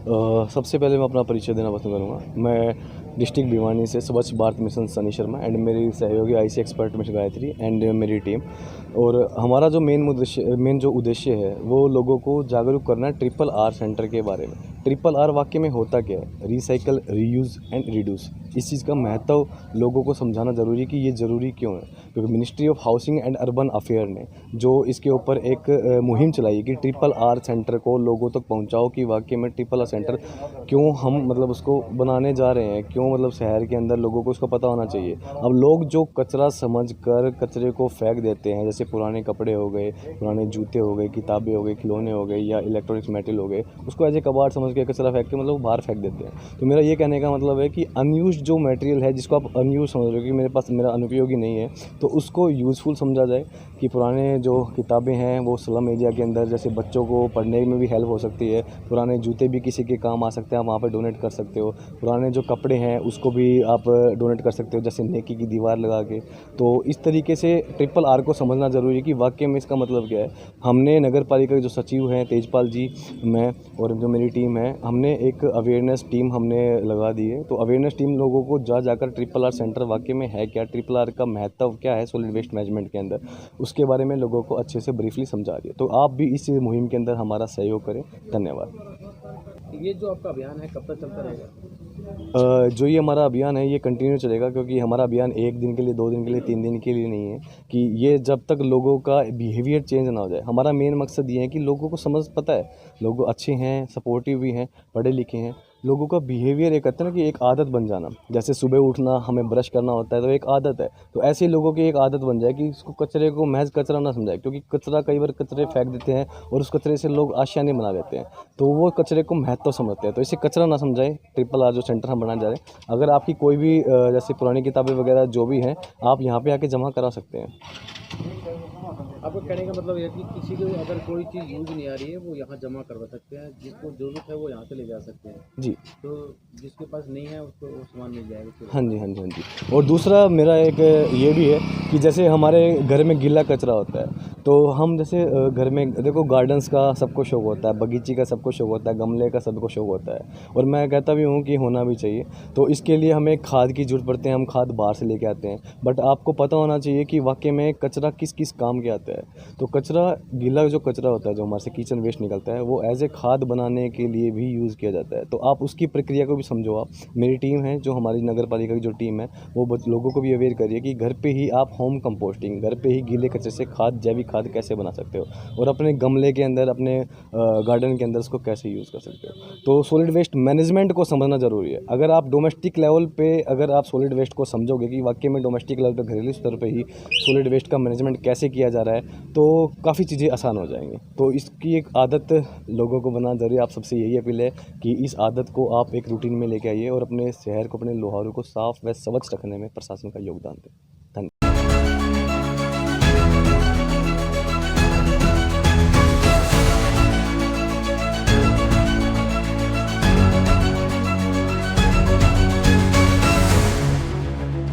सबसे पहले मैं अपना परिचय देना पसंद करूँगा। मैं डिस्ट्रिक्ट भिवानी से स्वच्छ भारत मिशन सनी शर्मा एंड मेरी सहयोगी IC expert mission Gayatri and मेरी टीम। और हमारा जो मेन जो उद्देश्य है वो लोगों को जागरूक करना है ट्रिपल आर सेंटर के बारे में। ट्रिपल आर वाक्य में होता क्या है? Recycle, reuse and reduce. इस चीज़ का महत्व लोगों को समझाना ज़रूरी है कि ये ज़रूरी क्यों है, क्योंकि ministry of housing and urban affair ने जो इसके ऊपर एक मुहिम चलाई कि ट्रिपल आर सेंटर को लोगों तक पहुंचाओ कि वाकई में ट्रिपल आर सेंटर क्यों हम मतलब उसको बनाने जा रहे हैं, क्यों मतलब शहर के अंदर लोगों को उसका पता होना चाहिए। अब लोग जो कचरा समझकर कचरे को फेंक देते हैं, जैसे पुराने कपड़े हो गए, पुराने जूते हो गए, किताबें हो गई, खिलौने हो गए या इलेक्ट्रॉनिक्स मटेरियल हो गए, उसको एज ए कबाड़ समझ के कचरा फेंक के मतलब बाहर फेंक देते हैं। तो मेरा ये कहने का मतलब है कि अनयूज जो मटेरियल है जिसको आप अनयूज समझ रहे हो कि मेरे पास मेरा अनुपयोगी नहीं है, तो उसको यूज़फुल समझा जाए। कि पुराने जो किताबें हैं वो स्लम एरिया के अंदर जैसे बच्चों को पढ़ने में भी हेल्प हो सकती है। पुराने जूते भी किसी के काम आ सकते हैं, आप वहाँ पर डोनेट कर सकते हो। पुराने जो कपड़े हैं उसको भी आप डोनेट कर सकते हो, जैसे नेकी की दीवार लगा के। तो इस तरीके से ट्रिपल आर को समझना ज़रूरी है कि वाकई में इसका मतलब क्या है। हमने नगर पालिका के जो सचिव हैं तेजपाल जी, मैं और जो मेरी टीम है, हमने एक अवेयरनेस टीम हमने लगा दी है। तो अवेयरनेस टीम लोगों को जाकर ट्रिपल आर सेंटर वाकई में है क्या, ट्रिपल आर का महत्व क्या है सॉलिड वेस्ट मैनेजमेंट के अंदर, उसके बारे में लोगों को अच्छे से ब्रीफली समझा रही है। तो आप भी इस मुहिम के अंदर हमारा सहयोग करें। धन्यवाद। ये जो आपका अभियान है कब तक चलता रहेगा? जो ये हमारा अभियान है ये कंटिन्यू चलेगा, क्योंकि हमारा अभियान 1 दिन के लिए, 2 दिन के लिए, 3 दिन के लिए नहीं है। कि ये जब तक लोगों का बिहेवियर चेंज ना हो जाए। हमारा मेन मकसद ये है कि लोगों को समझ पता है, लोग अच्छे हैं, सपोर्टिव भी हैं, पढ़े लिखे हैं। लोगों का बिहेवियर एक कहते हैं ना कि एक आदत बन जाना, जैसे सुबह उठना हमें ब्रश करना होता है तो एक आदत है। तो ऐसे लोगों की एक आदत बन जाए कि इसको कचरे को महज कचरा ना समझाए, क्योंकि कचरा कई बार कचरे फेंक देते हैं और उस कचरे से लोग आशियाने बना देते हैं। तो वो कचरे को महत्व समझते हैं, तो इसे कचरा ना समझाएं। ट्रिपल आर जो सेंटर हम बनाने जा रहे हैं, अगर आपकी कोई भी जैसे पुरानी किताबें वगैरह जो भी हैं, आप यहाँ पे आके जमा करा सकते हैं। आपको कहने का मतलब यह है कि किसी को अगर कोई चीज़ यूज नहीं आ रही है वो यहाँ जमा करवा सकते हैं, जिसको ज़रूरत है वो यहाँ से ले जा सकते हैं। जी तो जिसके पास नहीं है उसको वो सामान मिल जाएगा फिर। हाँ जी, हाँ जी, हाँ जी। और दूसरा मेरा एक ये भी है कि जैसे हमारे घर में गीला कचरा होता है, तो हम जैसे घर में देखो गार्डन्स का सबको शौक होता है, बगीचे का सबको शौक होता है, गमले का सबको शौक होता है, और मैं कहता भी हूँ कि होना भी चाहिए। तो इसके लिए हमें खाद की ज़रूरत पड़ती है, हम खाद बाहर से लेके आते हैं। बट आपको पता होना चाहिए कि वाकई में कचरा किस किस काम के आता है। तो कचरा, गीला जो कचरा होता है जो हमारे से किचन वेस्ट निकलता है, वो एज ए खाद बनाने के लिए भी यूज़ किया जाता है। तो आप उसकी प्रक्रिया को भी समझो। आप, मेरी टीम है जो हमारी नगर पालिका की जो टीम है वो लोगों को भी अवेयर करिए कि घर पे ही आप होम कंपोस्टिंग, घर पे ही गीले कचरे से खाद, जैविक खाद कैसे बना सकते हो, और अपने गमले के अंदर, अपने गार्डन के अंदर उसको कैसे यूज़ कर सकते हो। तो सॉलिड वेस्ट मैनेजमेंट को समझना ज़रूरी है। अगर आप डोमेस्टिक लेवल पे अगर आप सॉलिड वेस्ट को समझोगे कि वाकई में डोमेस्टिक लेवल पे, घरेलू स्तर पे ही सॉलिड वेस्ट का मैनेजमेंट कैसे किया जा रहा है, तो काफ़ी चीज़ें आसान हो जाएंगी। तो इसकी एक आदत लोगों को बनाना ज़रूरी है। आप सबसे यही अपील है कि इस आदत को आप एक रूटीन में लेके आइए और अपने शहर को, अपने लोहारों को साफ़ व स्वच्छ रखने में प्रशासन का योगदान दें।